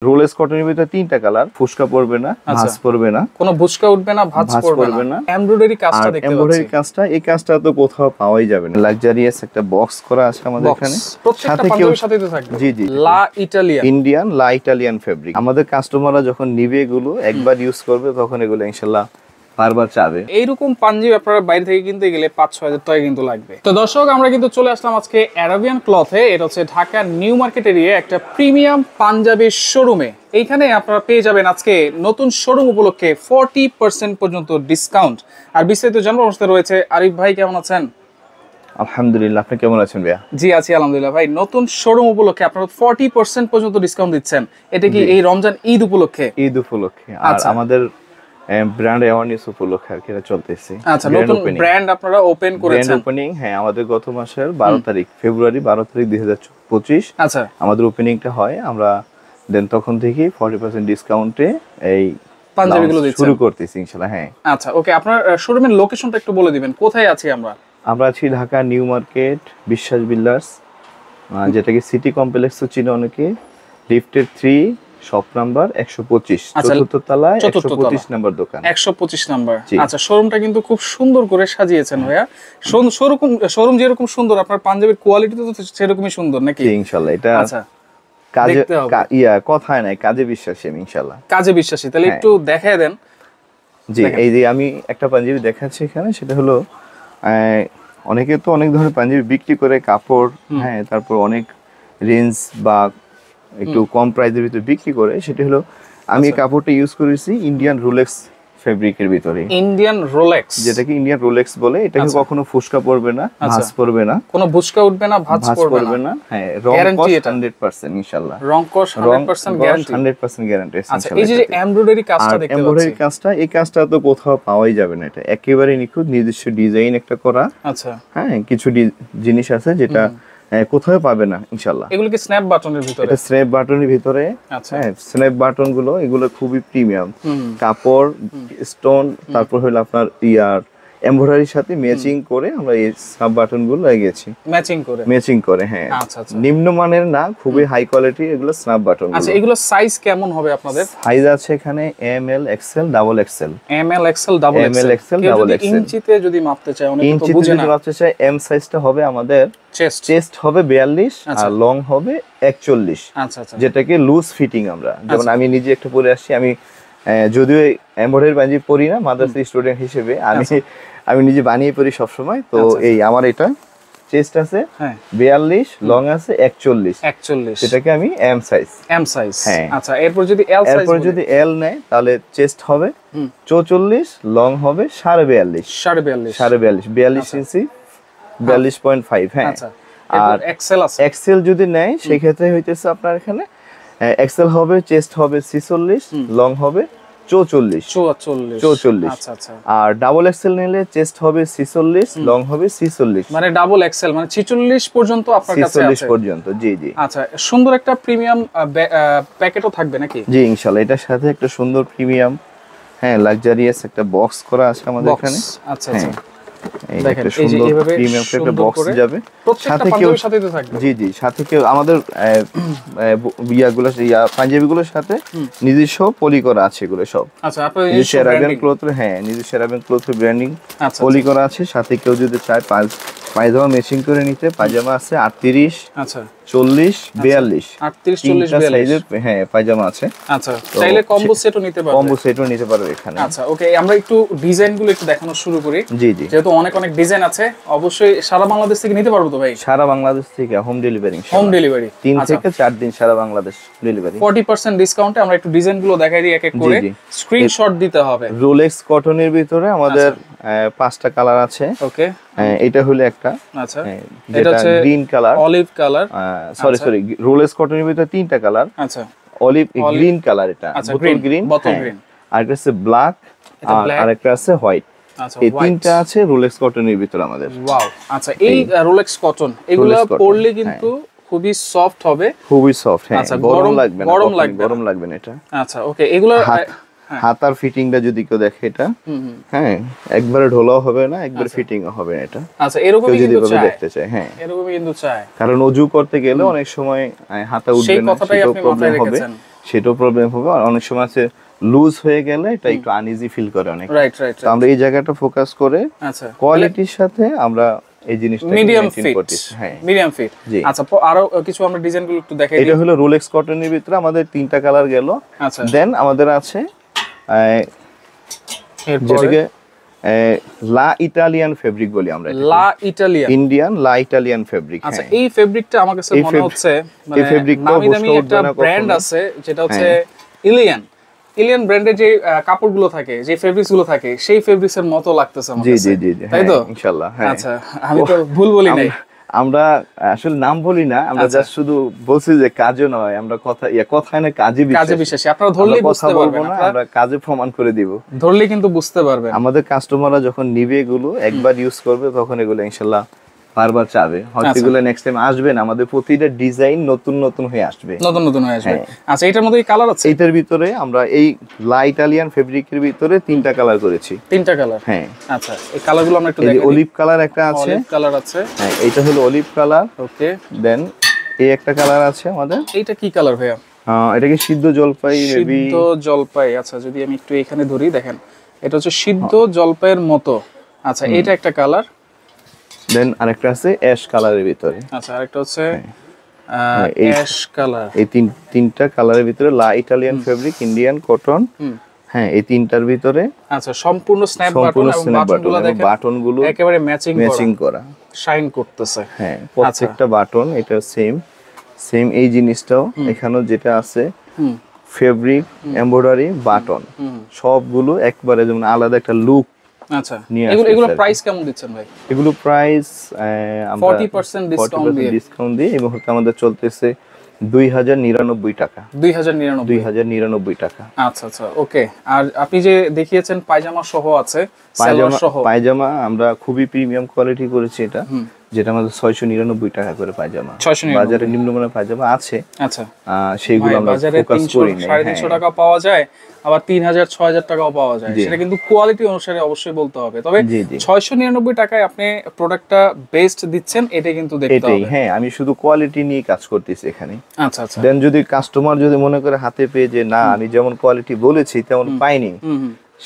Rolex কটনের ভিতরে তিনটা কালার, ফুসকা পড়বে না, ভাঁজ পড়বে না, কোনো ফুসকা উঠবে না, ভাঁজ পড়বে না। এমব্রয়ডারি কাজটা দেখতে পাচ্ছি, এমব্রয়ডারি কাজটা, এই কাজটা তো কোথাও পাওয়াই যাবে না। লাক্সারিয়াস একটা বক্স করা আছে আমাদের এখানে, প্রত্যেকটা পাঞ্জাবির সাথেই তো থাকবে। জি জি, লা ইটালিয়ান, ইন্ডিয়ান লা ইটালিয়ান ফেব্রিক। আমাদের কাস্টমাররা যখন নিবে এগুলো, একবার ইউজ করবে, তখন এগুলো ইনশাআল্লাহ বারবার চাবে। এইরকম পাঞ্জাবি আপনারা বাইরে থেকে কিনতে গেলে 5-6 হাজার টাকা কিন্তু লাগবে। তো দর্শক, আমরা কিন্তু চলে আসলাম আজকে অ্যারাবিয়ান ক্লথে। এটা হচ্ছে ঢাকা নিউ মার্কেট এরিয়া একটা প্রিমিয়াম পাঞ্জাবির শোরুমে। এইখানে আপনারা পেয়ে যাবেন আজকে নতুন শোরুম উপলক্ষে 40% পর্যন্ত ডিসকাউন্ট। আর বিস্তারিত জানবো, আমার সাথে রয়েছে আরিফ ভাই। কেমন আছেন? আলহামদুলিল্লাহ, আপনি কেমন আছেন ভাইয়া? জি আছি আলহামদুলিল্লাহ। ভাই, নতুন শোরুম উপলক্ষে আপনারা 40% পর্যন্ত ডিসকাউন্ট দিচ্ছেন, এটা কি এই রমজান ঈদ উপলক্ষে? ঈদ উপলক্ষে, আর আমাদের ব্র্যান্ড অ্যাওয়ারনেস উপলক্ষে আর কি এটা চলতেছে। আচ্ছা, নতুন ব্র্যান্ড আপনারা ওপেন করেছেন? ব্র্যান্ড ওপেনিং, হ্যাঁ, আমাদের গত মাসের 12 তারিখ, ফেব্রুয়ারি 12 তারিখ 2025 আচ্ছা আমাদের ওপেনিংটা হয়। আমরা দেন তখন থেকে 40% ডিসকাউন্টে এই পাঞ্জাবিগুলো দিচ্ছেন শুরু করতেছি ইনশাআল্লাহ। হ্যাঁ, আচ্ছা, ওকে। আপনার শোরুমের লোকেশনটা একটু বলে দিবেন, কোথায় আছি আমরা? আমরা আছি ঢাকা নিউ মার্কেট বিশ্বাস বিল্ডার্স, যেটাকে সিটি কমপ্লেক্স চিনে অনেকে, লিফটের 3 শপ নাম্বার 125, চতুর্থ তলায় 125 নাম্বার দোকান, 125 নাম্বার। আচ্ছা, শোরুমটা কিন্তু খুব সুন্দর করে সাজিয়েছেন ভাইয়া। শোরুম যেরকম সুন্দর, আপনার পাঞ্জাবির কোয়ালিটি তো সেরকমই সুন্দর নাকি? ইনশাআল্লাহ। এটা আচ্ছা, কাজে কথায় নাই, কাজে বিশ্বাসী আমি ইনশাআল্লাহ। কাজে বিশ্বাসী, তাহলে একটু দেখায় দেন। জি, এই যে আমি একটা পাঞ্জাবি দেখাচ্ছি এখানে, সেটা হলো অনেকে তো অনেক ধরনের পাঞ্জাবি বিক্রি করে, কাপড়, হ্যাঁ, তারপর অনেক রেঞ্জ বা একটু কম প্রাইসের ভিতরে বিক্রি করে। সেটা হলো, আমি কাপড়টা ইউজ করেছি ইন্ডিয়ান রোলেক্স ফেব্রিকের ভিতরে। ইন্ডিয়ান রোলেক্স, যেটাকে ইন্ডিয়ান রোলেক্স বলে। এটাকে কখনো ফুসকা পড়বে না, ভাঁজ পড়বে না, কোনো ফুসকা উঠবে না, ভাঁজ পড়বে না। হ্যাঁ, গ্যারান্টি 100% ইনশাআল্লাহ। রং কস 100% গ্যারান্টি, 100% গ্যারান্টি। আচ্ছা, এই যে এমব্রয়ডারি কাজটা দেখতে পাচ্ছি, এমব্রয়ডারি কাজটা, এই কাজটা তো কোথাও পাওয়াই যাবে না। এটা একেবারে নিখুঁত, নিজস্ব ডিজাইন একটা করা। আচ্ছা, হ্যাঁ, কিছু জিনিস আছে যেটা কোথাও পাবে না ইনশাআল্লাহ। এগুলো কি স্ন্যাপ বাটনের ভিতরে? এটা স্ন্যাপ বাটনের ভিতরে। হ্যাঁ, স্ন্যাপ বাটন গুলো এগুলো খুবই প্রিমিয়াম কাপড়, স্টোন, তারপর হলো আপনার এমব্রয়ডারির সাথে ম্যাচিং করে আমরা এই স্ন্যাপ বাটন গুলো লাগিয়েছি, ম্যাচিং করে। হ্যাঁ, আচ্ছা আচ্ছা, নিম্নমানের না, খুবই হাই কোয়ালিটি এগুলো স্ন্যাপ বাটন। আচ্ছা, এগুলো সাইজ কেমন হবে আপনাদের? সাইজ আছে এখানে ML, XL, double XL. ML, XL, double XL, double XL. ইঞ্চিতে যদি মাপতে চাই, অনেকে তো বুঝে না। যদি মাপতে চাই, এম সাইজটা হবে আমাদের চেস্ট হবে 42 আর লং হবে 41। আচ্ছা আচ্ছা, যেটাকে লুজ ফিটিং আমরা, যেমন আমি নিজে একটা পরে আসছি, আমি যদিও এমব্রয়ডারি পাঞ্জাবি পরি না, মাদ্রাসা স্টুডেন্ট হিসেবে আমি নিজে বানিয়ে পরি সব সময়। তো এই আমার এটা চেস্ট আছে 42, লং আছে 41, সেটাকে আমি এম সাইজ। হ্যাঁ, আচ্ছা, এরপর যদি এল নেয়, তাহলে চেস্ট হবে 44, লং হবে 42.5 ইঞ্চি, 42.5। হ্যাঁ, আর এক্সেল যদি নেয়, সেই ক্ষেত্রে হইতেছে আপনার এখানে এক্সেল হবে, চেস্ট হবে 46, লং হবে 44। আচ্ছা আচ্ছা, আর ডাবল এক্সেল নিলে চেস্ট হবে 46, লং হবে 46, মানে ডাবল এক্সেল মানে 46 পর্যন্ত আপনার কাছে আছে? 46 পর্যন্ত, জি জি। আচ্ছা, সুন্দর একটা প্রিমিয়াম প্যাকেটও থাকবে নাকি? জি ইনশাআল্লাহ, এটার সাথে একটা সুন্দর প্রিমিয়াম, হ্যাঁ, লাক্সারিয়াস একটা বক্স করা আছে আমাদের এখানে। আচ্ছা আচ্ছা, দেখেন, এই যে এইভাবে প্রিমিয়াম একটা বক্স যাবে, সাথে পাঞ্জাবির সাথেই তো থাকবে। জি জি, সাথে কেউ আমাদের পাঞ্জাবিগুলোর সাথে নিজস্ব পলি করা আছে এগুলো সব। আচ্ছা, আপনাদের নিজস্ব অ্যারাবিয়ান ক্লথ, হ্যাঁ, নিজস্ব অ্যারাবিয়ান ক্লথ ব্র্যান্ডিং পলি করা আছে। সাথে কেউ যদি চায় পায়জামা ম্যাচিং করে নিতে, পায়জামা আছে 38, আচ্ছা, 40, 42, 38, 40, 42 সাইজের, হ্যাঁ, পায়জামা আছে। আচ্ছা, চাইলে কম্বো সেটও নিতে পারবে। কম্বো সেটও নিতে পারবে এখানে। আচ্ছা, ওকে, আমরা একটু ডিজাইনগুলো একটু দেখানো শুরু করি। জি জি, যেহেতু অনেক ডিজাইন আছে, অবশ্যই সারা বাংলাদেশ থেকে নিতে পারবো তো ভাই? সারা বাংলাদেশ থেকে হোম ডেলিভারি। 3 থেকে 4 দিন সারা বাংলাদেশ ডেলিভারি। 40% ডিসকাউন্টে আমরা একটু ডিজাইনগুলো দেখাই দিই এক এক করে। স্ক্রিনশট দিতে হবে। রোলেক্স কটনের ভিতরে আমাদের 5টা কালার আছে। ওকে, এটা হলো একটা। আচ্ছা, এটা হচ্ছে green colour, olive colour, sorry, Rolex কটনের ভিতরে 3টা কালার। আচ্ছা, অলিভ, গ্রিন কালার, এটা বোতল গ্রিন, আর একটা আছে ব্ল্যাক, আর একটা আছে হোয়াইট। এই তিনটা আছে রোলেক্স কটনের ভিতরে আমাদের। ওয়াও, আচ্ছা, এই রোলেক্স কটন এগুলো পরলে কিন্তু খুবই সফট হবে, খুবই সফট। হ্যাঁ, গরম লাগবে না এটা। আচ্ছা, ওকে, এগুলো হাতার ফিটিংটা যদি কেউ দেখে, এটা হ্যাঁ, একবারে ঢোলাও হবে না, একবারে ফিটিংও হবে না এটা। আচ্ছা, এরকমই কিন্তু চাই, দেখতে চায়। হ্যাঁ, এরকমই কিন্তু চাই, কারণ অজু করতে গেলে অনেক সময় হাতা উঠবে না, সেই কথাটাই আপনি মাথায় রেখেছেন। সেটাও প্রবলেম হবে। আর অনেক সময় আছে লুজ হয়ে গেলে এটা একটু আনইজি ফিল করে অনেক। Right right. তো আমরা এই জায়গাটা ফোকাস করে আচ্ছা, কোয়ালিটির সাথে আমরা এই জিনিসটা মিডিয়াম মেইনটেইন ফিট। করতেছি। হ্যাঁ, মিডিয়াম ফিট। জি। আচ্ছা, আরো কিছু আমরা ডিজাইনগুলো একটু দেখাই এটা দিই। হলো রোলেক্স কটনের ভিতরে আমাদের 3টা কালার গেল। আচ্ছা, দেন আমাদের আছে এরপরে যেটাকে লা ইটালিয়ান ফেব্রিক বলি আমরা, লা ইটালিয়ান ইন্ডিয়ান লা ইটালিয়ান ফেব্রিক। আচ্ছা, এই ফেব্রিকটা আমার কাছে মনে হচ্ছে মানে নামি দামি একটা ব্র্যান্ড আছে যেটা হচ্ছে ইলিয়ান। ইলিয়ান ব্র্যান্ডের যে কাপড়গুলো থাকে, যে ফেব্রিক্স গুলো থাকে, সেই ফেব্রিক্স এর মতো লাগতেছে আমার কাছে। জি জি জি, তাই তো? ইনশাআল্লাহ। হ্যাঁ, আচ্ছা, আমি তো ভুল বলি নাই। আমরা আসলে নাম বলি না, আমরা জাস্ট শুধু বলছি যে কাজে নয়, আমরা কথায় না কাজে বিশ্বাসী। আপনারা ধরলেই বুঝতে পারবেন, আমরা কাজে প্রমাণ করে দিব। ধরলেই কিন্তু বুঝতে পারবেন। আমাদের কাস্টমাররা যখন নিবে এগুলো একবার ইউজ করবে তখন এগুলো ইনশাআল্লাহ বারবার চাবে। হয়তো এগুলো নেক্সট টাইম আসবে না, আমাদের প্রতিটা ডিজাইন নতুন নতুন হয়ে আসবে, নতুন নতুন হয়ে আসবে। আচ্ছা, এটার মধ্যে কালার আছে? এইটার ভিতরে আমরা এই লা ইটালিয়ান ফেব্রিকের ভিতরে 3টা কালার করেছি। 3টা কালার? হ্যাঁ। আচ্ছা, এই কালারগুলো আমরা একটু এই দেখাই। অলিভ কালার একটা আছে, অলিভ কালার আছে। হ্যাঁ, এটা হলো অলিভ কালার। ওকে। দেন এই একটা কালার আছে আমাদের। এইটা কি কালার ভাইয়া? এটা কি সিদ্ধ জলপাই মেবি। সিদ্ধ জলপাই। আচ্ছা, যদি আমি একটু এখানে ধরি, দেখেন এটা হচ্ছে সিদ্ধ জলপাইয়ের মতো। আচ্ছা, এটা একটা কালার। দেন আরেকটা আছে অ্যাশ কালারের ভিতরে। আচ্ছা, আরেকটা হচ্ছে অ্যাশ কালার। এই তিনটা কালারের ভিতরে লা ইটালিয়ান ফেব্রিক, ইন্ডিয়ান কটন। হ্যাঁ, এই তিনটার ভিতরে আচ্ছা, সম্পূর্ণ স্ন্যাপ বাটন এবং বাটনগুলো দেখেন, বাটনগুলো একেবারে ম্যাচিং করা, শাইন করতেছে। হ্যাঁ, প্রত্যেকটা বাটন এটা সেম এই জিনিসটাও এখানেও যেটা আছে ফেব্রিক, এমব্রয়ডারি, বাটন সবগুলো একবারে যেমন আলাদা একটা লুক। আচ্ছা, এগুলো প্রাইস কেমন দিচ্ছেন ভাই? এগুলো প্রাইস আমরা 40% ডিসকাউন্ট দিয়ে এই মুহূর্তে আমাদের চলতেছে 2099 টাকা। 2099 টাকা। আচ্ছা আচ্ছা, ওকে। আর আপনি যে দেখিয়েছেন পায়জামা সহ আছে, সালোয়ার সহ। পায়জামা আমরা খুবই প্রিমিয়াম কোয়ালিটি করেছি এটা, যেটা আমাদের 699 টাকা করে পায়জামা। বাজারে নিম্নমানের পায়জামা আছে, আচ্ছা, সেইগুলো আমরা ফোকাস করি না। 350 টাকা পাওয়া যায়, আবার 3000 6000 টাকাও পাওয়া যায়, সেটা কিন্তু কোয়ালিটি অনুসারে অবশ্যই বলতে হবে। তবে 699 টাকায় আপনি প্রোডাক্টটা বেস্ট দিচ্ছেন, এটা কিন্তু দেখতে হবে। হ্যাঁ, আমি শুধু কোয়ালিটি নিয়ে কাজ করতেছি এখানে। আচ্ছা আচ্ছা। দেন যদি কাস্টমার যদি মনে করে হাতে পেয়ে যে না আমি যেমন কোয়ালিটি বলেছি তেমন পাইনি,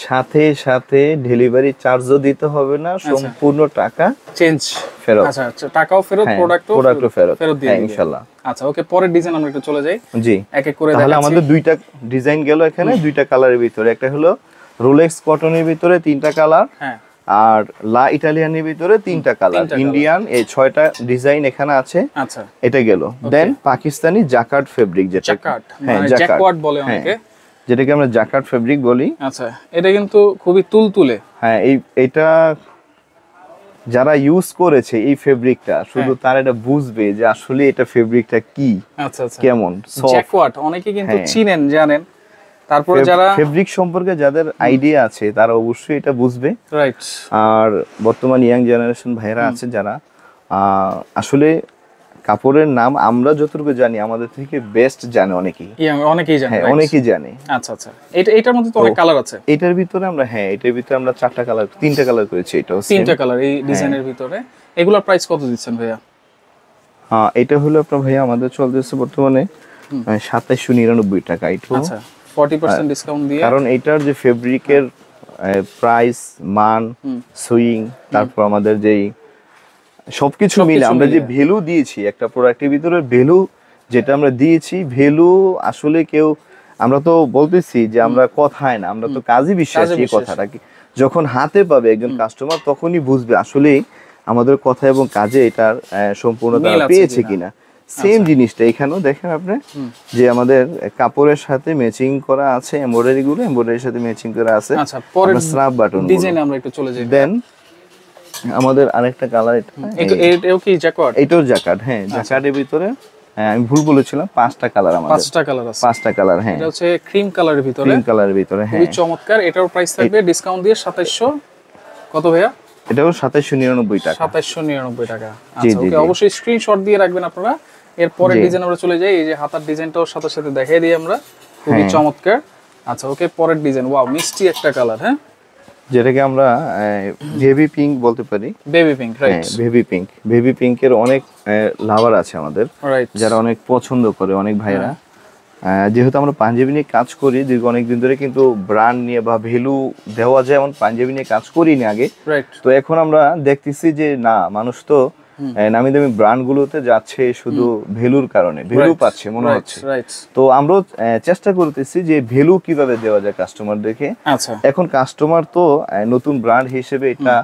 সাথে সাথে ডেলিভারি চার্জও দিতে হবে না, সম্পূর্ণ টাকা চেঞ্জ ফেরত। আচ্ছা আচ্ছা, টাকাও ফেরত, প্রোডাক্টও ফেরত দিয়ে দিবেন ইনশাআল্লাহ। আচ্ছা, ওকে। পরের ডিজাইন আমরা একটু চলে যাই। জি, এক এক করে দেখাচ্ছি। তাহলে আমাদের দুইটা ডিজাইন গেল এখানে, দুইটা কালারের ভিতরে। একটা হলো রোলেক্স কটনের ভিতরে 3টা কালার, হ্যাঁ, আর লা ইটালিয়ানের ভিতরে 3টা কালার, ইন্ডিয়ান এই 6টা ডিজাইন এখানে আছে। আচ্ছা, এটা গেল। দেন পাকিস্তানি জাকার্ড ফেব্রিক, যেটা জাকার্ড, হ্যাঁ, জ্যাকওয়ার্ড বলে অনেকে, যেটাকে আমরা জাকার্ড ফেব্রিক বলি। আচ্ছা, এটা কিন্তু খুবই তুলতুলে। হ্যাঁ, এটা যারা ইউজ করেছে এই ফেব্রিকটা, শুধু তারা এটা বুঝবে যে আসলে এটা ফেব্রিকটা কি, আচ্ছা আচ্ছা, কেমন সফট। জ্যাকওয়ার্ড অনেকে কিন্তু চিনেন, জানেন। তারপরে যারা ফেব্রিক সম্পর্কে যাদের আইডিয়া আছে তারা অবশ্যই এটা বুঝবে, রাইট। আর বর্তমান ইয়াং জেনারেশন ভাইরা আছে যারা আসলে কাপড়ের নাম আমরা যতটুকু জানি আমাদের থেকে বেস্ট জানে অনেকেই জানে, হ্যাঁ, অনেকেই জানে। আচ্ছা আচ্ছা, এটার মধ্যে তো অনেক কালার আছে। এটার ভিতরে আমরা, হ্যাঁ, এটার ভিতরে আমরা 4টা কালার, 3টা কালার করেছি। এটাও 3টা কালার এই ডিজাইনের ভিতরে। এগুলোর প্রাইস কত দিচ্ছেন ভাইয়া? হ্যাঁ, এটা হলো আপনার ভাইয়া আমাদের চলতেছে বর্তমানে 2799 টাকা। এটা আচ্ছা, 40% ডিসকাউন্ট দিয়ে, কারণ এটার যে ফেব্রিকের প্রাইস, মান, সুইং, তারপর আমাদের যেই সবকিছু মিলে আমরা যে ভ্যালু দিয়েছি একটা প্রোডাক্টের ভিতরে, ভ্যালু যেটা আমরা দিয়েছি, ভ্যালু আসলে কেউ, আমরা তো বলতেছি যে আমরা কথায় না, আমরা তো কাজে বিশ্বাসী। এই কথাটা কি যখন হাতে পাবে একজন কাস্টমার তখনই বুঝবে আসলে আমাদের কথা এবং কাজে এটার সম্পূর্ণতা পেয়েছে কিনা। সেম জিনিসটা এখানেও দেখেন আপনি, যে আমাদের কাপড়ের সাথে ম্যাচিং করা আছে, এমব্রয়ডারি গুলো এমব্রয়ডারির সাথে ম্যাচিং করা আছে। আচ্ছা, পরের স্ন্যাপ বাটন ডিজাইনে আমরা একটু চলে যাই। দেন আমাদের আরেকটা কালার, এটাও কি জ্যাকওয়ার্ড? এটাও জ্যাকার্ড, হ্যাঁ, জ্যাকার্ডের ভিতরে আমি ভুল বলেছিলাম, 5টা কালার আমাদের, 5টা কালার আছে, 5টা কালার, হ্যাঁ। এটা হচ্ছে ক্রিম কালারের ভিতরে, ক্রিম কালারের ভিতরে, হ্যাঁ, খুবই চমৎকার। এটার প্রাইস থাকবে ডিসকাউন্ট দিয়ে 2700 কত ভাইয়া? এটাও 2799 টাকা। 2799 টাকা। আচ্ছা, ওকে, অবশ্যই স্ক্রিনশট দিয়ে রাখবেন আপনারা। এর পরের ডিজাইন আমরা চলে যাই। এই যে হাতার ডিজাইনটাও সাথে সাথে দেখাই দিই আমরা, খুবই চমৎকার। আচ্ছা, ওকে, পরের ডিজাইন, ওয়াও, মিষ্টি একটা কালার, হ্যাঁ, যেটাকে আমরা বেবি পিঙ্ক বলতে পারি। Baby pink, right, baby pink. Baby পিঙ্কের অনেক লাভার আছে আমাদের, যারা অনেক পছন্দ করে, অনেক ভাইরা। যেহেতু আমরা পাঞ্জাবি নিয়ে কাজ করি দীর্ঘ অনেকদিন ধরে, কিন্তু ব্র্যান্ড নিয়ে বা ভ্যালু দেওয়া যায় এমন পাঞ্জাবি নিয়ে কাজ করিনি আগে। রাইট। তো এখন আমরা দেখতেছি যে না, মানুষ তো নামি দামি ব্র্যান্ড গুলোতে যাচ্ছে শুধু ভ্যালুর কারণে, ভ্যালু পাচ্ছে মনে হচ্ছে। তো আমরাও চেষ্টা করতেছি যে ভ্যালু কিভাবে দেওয়া যায় কাস্টমারদেরকে। আচ্ছা, এখন কাস্টমার তো নতুন ব্র্যান্ড হিসেবে এটা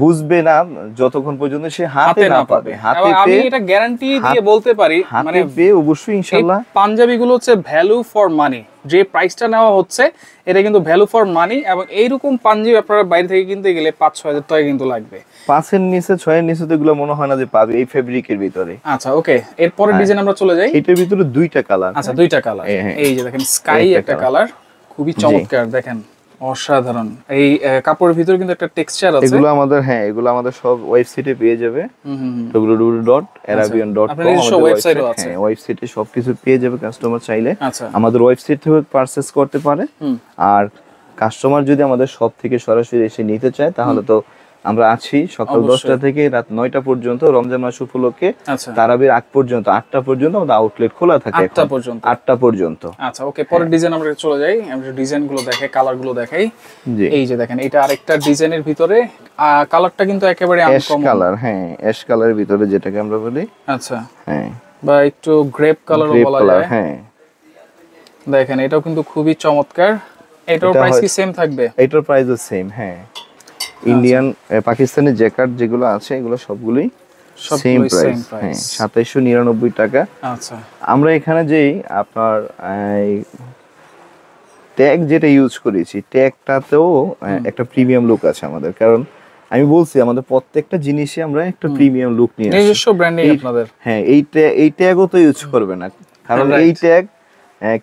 বুঝবে না যতক্ষণ পর্যন্ত সে হাতে না পাবে। হাতে আমি পেয়ে এটা গ্যারান্টি দিয়ে বলতে পারি, মানে পেয়ে অবশ্যই ইনশাআল্লাহ পাঞ্জাবি গুলো হচ্ছে ভ্যালু ফর মানি। যে প্রাইসটা নেওয়া হচ্ছে এটা কিন্তু ভ্যালু ফর মানি, এবং এইরকম পাঞ্জাবি আপনারা বাইরে থেকে কিনতে গেলে 5-6 হাজার টাকা কিন্তু লাগবে। 5 এর নিচে 6 এর নিচে তো এগুলো মনে হয় না যে পাবে এই ফেব্রিকের ভিতরে। আচ্ছা, ওকে, এরপরের ডিজাইন আমরা চলে যাই। এটার ভিতরে দুইটা কালার। আচ্ছা, দুইটা কালার। এই যে দেখেন, স্কাই একটা কালার, খুবই চমৎকার, দেখেন অসাধারণ। এই কাপড়ের ভিতরে কিন্তু একটা টেক্সচার আছে। এগুলো আমাদের এগুলো আমাদের সব ওয়েবসাইটে পেয়ে যাবে, www.arabian.com আমাদের ওয়েবসাইটও আছে। ওয়েবসাইটে সবকিছু পেয়ে যাবে কাস্টমার চাইলে। আচ্ছা, আমাদের ওয়েবসাইট থেকে পারচেজ করতে পারে। আর কাস্টমার যদি আমাদের শপ থেকে সরাসরি এসে নিতে চায় তাহলে তো আমরা আছি সকাল 10টা থেকে রাত 9টা পর্যন্ত, রমজান মাস উপলক্ষে তারাবির আগ পর্যন্ত 8টা পর্যন্ত আমাদের আউটলেট খোলা থাকে। 8টা পর্যন্ত। আচ্ছা, ওকে, পরের ডিজাইন আমরা চলে যাই। আমরা ডিজাইন গুলো দেখাই, কালার গুলো দেখাই। এই যে দেখেন, এটা আরেকটা ডিজাইনের ভিতরে কালারটা কিন্তু একেবারে আনকমন কালার। অ্যাশ কালারের ভিতরে যেটাকে আমরা বলি। আচ্ছা, বা একটু গ্রেপ কালারও বলা যায়। দেখেন, এটাও কিন্তু খুবই চমৎকার। এটার প্রাইস কি সেম থাকবে? এটার প্রাইসও সেম। ইন্ডিয়ান পাকিস্তানি জ্যাকেট যেগুলো আছে এগুলো সবগুলোই সেম প্রাইস। 2799 টাকা। আচ্ছা, আমরা এখানে যেই আপনার ট্যাগ যেটা ইউজ করেছি, ট্যাগটাতেও একটা প্রিমিয়াম লুক আছে আমাদের। কারণ আমি বলছি আমাদের প্রত্যেকটা জিনিসে আমরা একটা প্রিমিয়াম লুক নিয়ে আসি। নিজস্ব ব্র্যান্ডিং আপনাদের। এই ট্যাগও তো ইউজ করবে না, কারণ এই ট্যাগ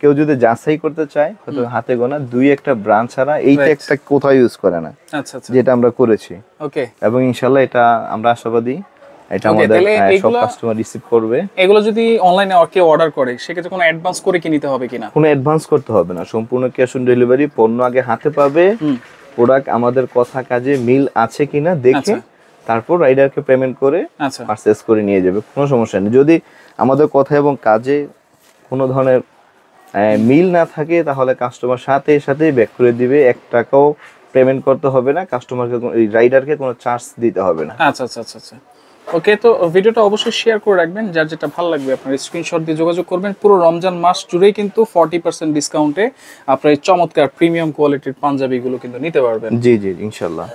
কেউ যদি যাচাই করতে চায় হয়তো হাতে গোনা 2-1টা ব্র্যান্ড ছাড়া এই ট্যাগটা কোথাও ইউজ করে না। আচ্ছা, যেটা আমরা করেছি। ওকে, এবং ইনশাআল্লাহ এটা আমরা আশাবাদী এটা আমাদের সব কাস্টমার রিসিভ করবে। এগুলো যদি অনলাইনে কেউ অর্ডার করে সেক্ষেত্রে কোনো অ্যাডভান্স করে কি নিতে হবে কিনা? কোনো অ্যাডভান্স করতে হবে না, সম্পূর্ণ ক্যাশ অন ডেলিভারি। পণ্য আগে হাতে পাবে, প্রোডাক্ট আমাদের কথা কাজে মিল আছে কিনা দেখে তারপর রাইডারকে পেমেন্ট করে পারচেজ করে নিয়ে যাবে, কোনো সমস্যা নেই। যদি আমাদের কথা এবং কাজে কোনো ধরনের মিল না থাকে তাহলে কাস্টমার সাথে ব্যাক করে দিবে, 1 টাকাও পেমেন্ট করতে হবে না, কাস্টমারকে রাইডারকে কোনো চার্জ দিতে হবে না। আচ্ছা, ওকে, তো ভিডিওটা অবশ্যই শেয়ার করে রাখবেন। যার যেটা ভালো লাগবে আপনার স্ক্রিনশট দিয়ে যোগাযোগ করবেন। পুরো রমজান মাস জুড়েই কিন্তু 40% ডিসকাউন্টে আপনার এই চমৎকার প্রিমিয়াম কোয়ালিটির পাঞ্জাবিগুলো কিন্তু নিতে পারবেন। জি ইনশাআল্লাহ।